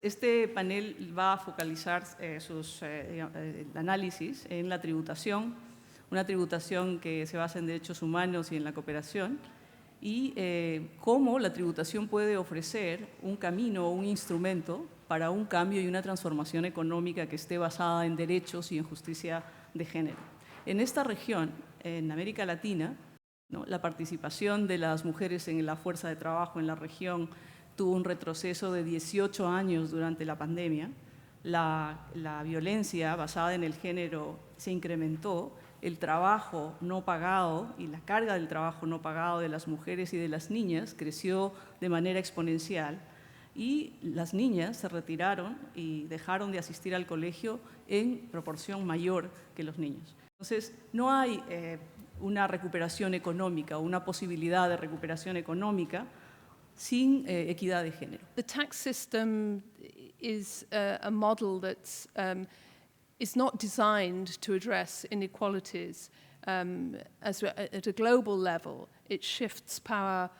Este panel va a focalizar sus análisis en la tributación, una tributación que se basa en derechos humanos y en la cooperación, y cómo la tributación puede ofrecer un camino o un instrumento para un cambio y una transformación económica que esté basada en derechos y en justicia de género. En esta región, en América Latina, ¿no?, la participación de las mujeres en la fuerza de trabajo en la región tuvo un retroceso de 18 años durante la pandemia. La violencia basada en el género se incrementó, el trabajo no pagado y la carga del trabajo no pagado de las mujeres y de las niñas creció de manera exponencial, y las niñas se retiraron y dejaron de asistir al colegio en proporción mayor que los niños. Entonces, no hay una recuperación económica o una posibilidad de recuperación económica sin equidad de género. The tax system is a model that's is not designed to address inequalities at a global level. It shifts power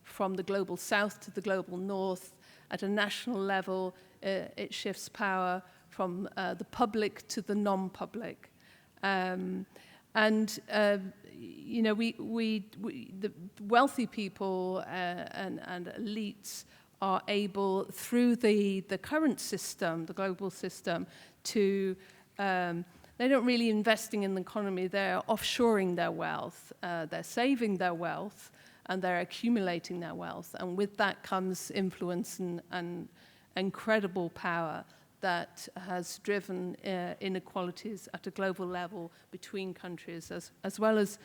from the global south to the global north. At a national level, it shifts power from the public to the non-public. You know, the wealthy people and elites are able, through the current system, the global system, to they're not really investing in the economy, they're offshoring their wealth, they're saving their wealth, and they're accumulating their wealth. And with that comes influence and incredible power that has driven inequalities at a global level between countries as well as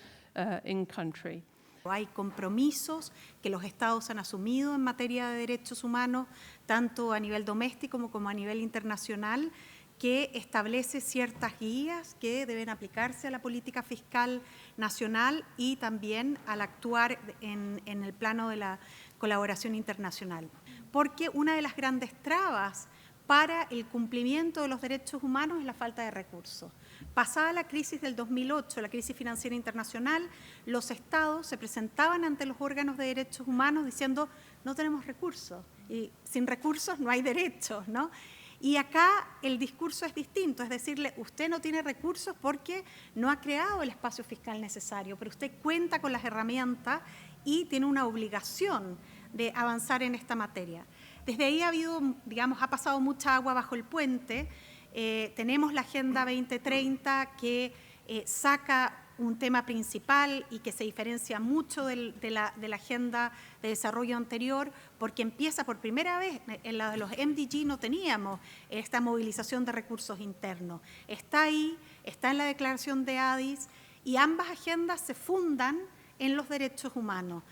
in country. Hay compromisos que los Estados han asumido en materia de derechos humanos, tanto a nivel doméstico como a nivel internacional, que establece ciertas guías que deben aplicarse a la política fiscal nacional y también al actuar en el plano de la colaboración internacional. Porque una de las grandes trabas para el cumplimiento de los derechos humanos es la falta de recursos. Pasada la crisis del 2008, la crisis financiera internacional, los estados se presentaban ante los órganos de derechos humanos diciendo no tenemos recursos, y sin recursos no hay derechos, ¿no? Y acá el discurso es distinto, es decirle, usted no tiene recursos porque no ha creado el espacio fiscal necesario, pero usted cuenta con las herramientas y tiene una obligación de avanzar en esta materia. Desde ahí ha habido, digamos, ha pasado mucha agua bajo el puente. Tenemos la Agenda 2030 que saca un tema principal y que se diferencia mucho de la Agenda de Desarrollo anterior, porque empieza por primera vez, en la de los MDG no teníamos esta movilización de recursos internos. Está ahí, está en la Declaración de Addis, y ambas agendas se fundan en los derechos humanos.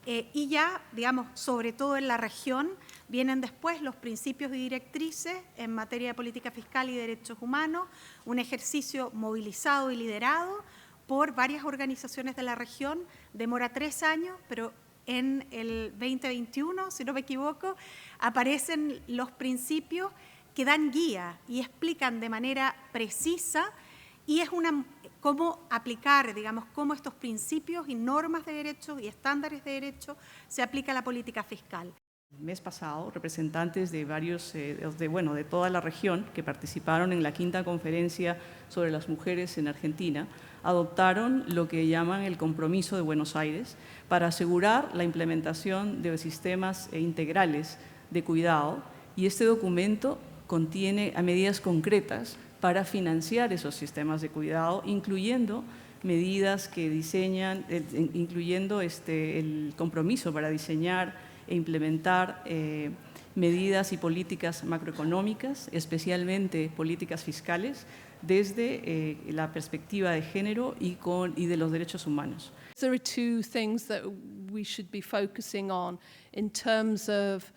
Y ya, digamos, sobre todo en la región, vienen después los principios y directrices en materia de política fiscal y derechos humanos, un ejercicio movilizado y liderado por varias organizaciones de la región, demora 3 años, pero en el 2021, si no me equivoco, aparecen los principios que dan guía y explican de manera precisa, y es cómo aplicar, digamos, cómo estos principios y normas de derecho y estándares de derecho se aplica a la política fiscal. El mes pasado, representantes de de toda la región que participaron en la 5ª conferencia sobre las mujeres en Argentina, adoptaron lo que llaman el Compromiso de Buenos Aires para asegurar la implementación de sistemas integrales de cuidado, y este documento contiene medidas concretas para financiar esos sistemas de cuidado, incluyendo medidas que diseñan, incluyendo el compromiso para diseñar e implementar medidas y políticas macroeconómicas, especialmente políticas fiscales, desde la perspectiva de género y de los derechos humanos. There are two things that we should be focusing on in terms of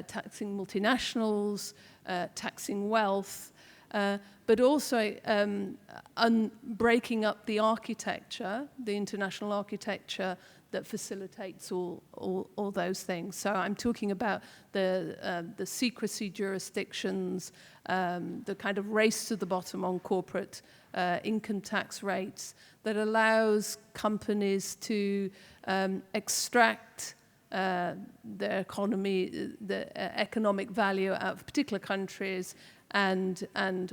taxing multinationals, taxing wealth, but also breaking up the architecture, the international architecture that facilitates all those things. So I'm talking about the secrecy jurisdictions, the kind of race to the bottom on corporate income tax rates that allows companies to extract the economy, the economic value out of particular countries and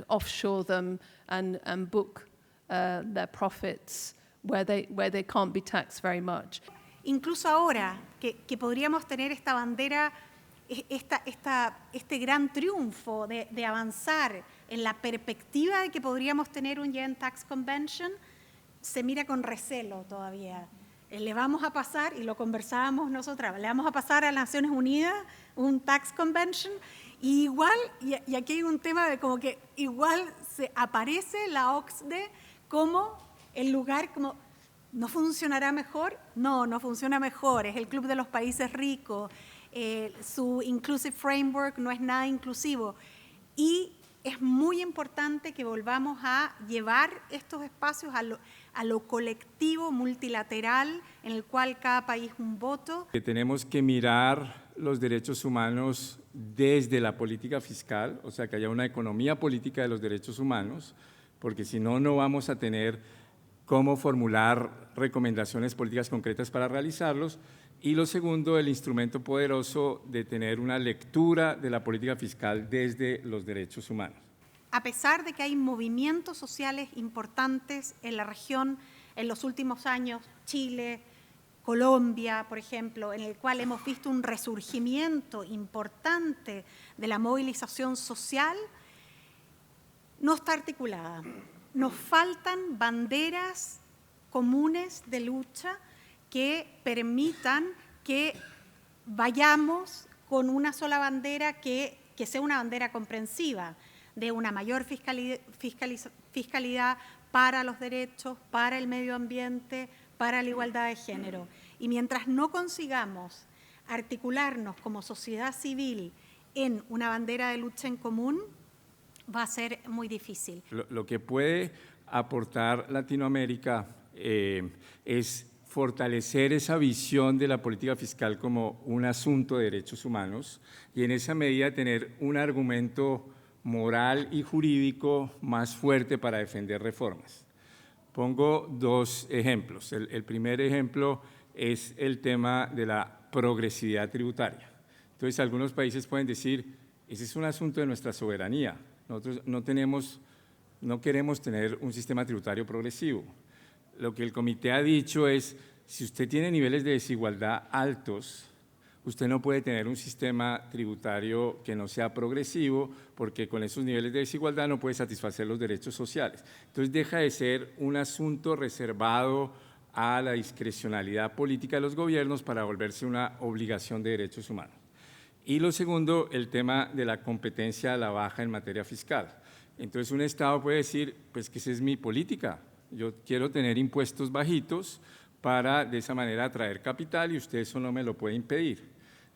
offshore them and book their profits where they can't be taxed very much. Incluso ahora que podríamos tener esta bandera, este gran triunfo de avanzar en la perspectiva de que podríamos tener un Yen Tax Convention, se mira con recelo todavía. Le vamos a pasar, y lo conversábamos nosotras, le vamos a pasar a las Naciones Unidas un Tax Convention, y igual, y aquí hay un tema de como que igual se aparece la OCDE como el lugar como, ¿no funcionará mejor? No, no funciona mejor, es el club de los países ricos, su Inclusive Framework no es nada inclusivo, y es muy importante que volvamos a llevar estos espacios a lo colectivo, multilateral, en el cual cada país un voto. Que tenemos que mirar los derechos humanos desde la política fiscal, o sea, que haya una economía política de los derechos humanos, porque si no, no vamos a tener cómo formular recomendaciones políticas concretas para realizarlos. Y lo segundo, el instrumento poderoso de tener una lectura de la política fiscal desde los derechos humanos. A pesar de que hay movimientos sociales importantes en la región en los últimos años, Chile, Colombia, por ejemplo, en el cual hemos visto un resurgimiento importante de la movilización social, no está articulada. Nos faltan banderas comunes de lucha que permitan que vayamos con una sola bandera que sea una bandera comprensiva, de una mayor fiscalidad para los derechos, para el medio ambiente, para la igualdad de género. Y mientras no consigamos articularnos como sociedad civil en una bandera de lucha en común, va a ser muy difícil. Lo que puede aportar Latinoamérica es fortalecer esa visión de la política fiscal como un asunto de derechos humanos y en esa medida tener un argumento moral y jurídico más fuerte para defender reformas. Pongo dos ejemplos. El primer ejemplo es el tema de la progresividad tributaria. Entonces, algunos países pueden decir, ese es un asunto de nuestra soberanía. Nosotros no queremos tener un sistema tributario progresivo. Lo que el comité ha dicho es, si usted tiene niveles de desigualdad altos, usted no puede tener un sistema tributario que no sea progresivo, porque con esos niveles de desigualdad no puede satisfacer los derechos sociales. Entonces deja de ser un asunto reservado a la discrecionalidad política de los gobiernos para volverse una obligación de derechos humanos. Y lo segundo, el tema de la competencia a la baja en materia fiscal. Entonces un Estado puede decir, pues que esa es mi política, yo quiero tener impuestos bajitos para de esa manera atraer capital y usted eso no me lo puede impedir.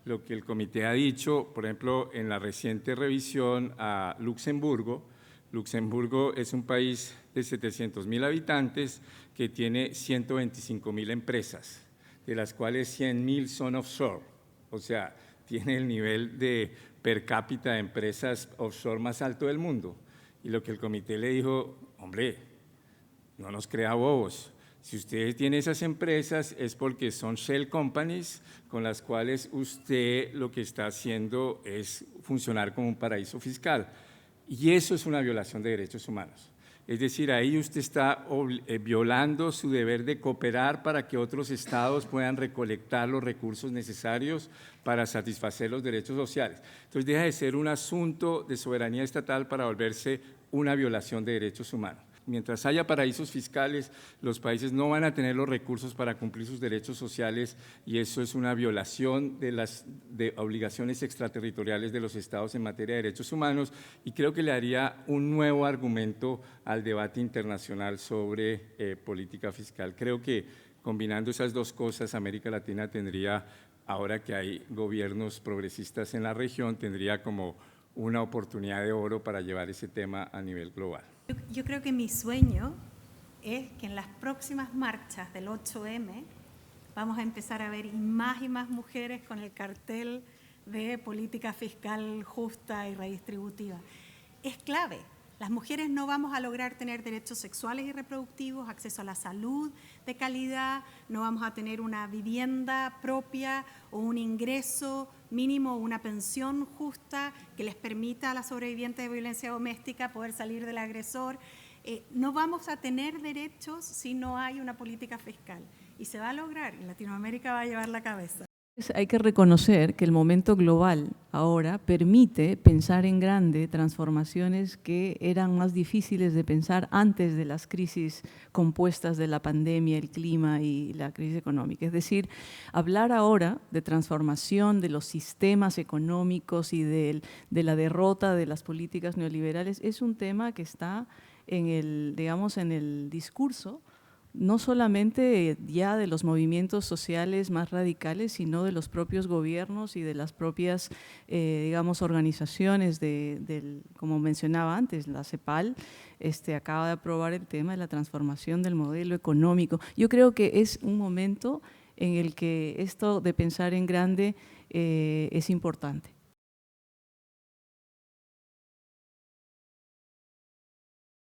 Lo que el comité ha dicho, por ejemplo, en la reciente revisión a Luxemburgo, Luxemburgo es un país de 700.000 habitantes que tiene 125.000 empresas, de las cuales 100.000 son offshore, o sea, tiene el nivel de per cápita de empresas offshore más alto del mundo. Y lo que el comité le dijo, hombre, no nos crea bobos. Si usted tiene esas empresas es porque son shell companies con las cuales usted lo que está haciendo es funcionar como un paraíso fiscal. Y eso es una violación de derechos humanos. Es decir, ahí usted está violando su deber de cooperar para que otros estados puedan recolectar los recursos necesarios para satisfacer los derechos sociales. Entonces deja de ser un asunto de soberanía estatal para volverse una violación de derechos humanos. Mientras haya paraísos fiscales, los países no van a tener los recursos para cumplir sus derechos sociales y eso es una violación de las obligaciones extraterritoriales de los estados en materia de derechos humanos y creo que le haría un nuevo argumento al debate internacional sobre política fiscal. Creo que combinando esas dos cosas, América Latina tendría, ahora que hay gobiernos progresistas en la región, tendría como una oportunidad de oro para llevar ese tema a nivel global. Yo creo que mi sueño es que en las próximas marchas del 8M vamos a empezar a ver y más mujeres con el cartel de política fiscal justa y redistributiva. Es clave, Las mujeres no vamos a lograr tener derechos sexuales y reproductivos, acceso a la salud de calidad, no vamos a tener una vivienda propia o un ingreso mínimo, una pensión justa que les permita a las sobrevivientes de violencia doméstica poder salir del agresor. No vamos a tener derechos si no hay una política fiscal. Y se va a lograr, y Latinoamérica va a llevar la cabeza. Hay que reconocer que el momento global ahora permite pensar en grande transformaciones que eran más difíciles de pensar antes de las crisis compuestas de la pandemia, el clima y la crisis económica. Es decir, hablar ahora de transformación de los sistemas económicos y de la derrota de las políticas neoliberales es un tema que está en el, digamos, en el discurso, no solamente ya de los movimientos sociales más radicales, sino de los propios gobiernos y de las propias, digamos, organizaciones como mencionaba antes, la CEPAL acaba de aprobar el tema de la transformación del modelo económico. Yo creo que es un momento en el que esto de pensar en grande es importante.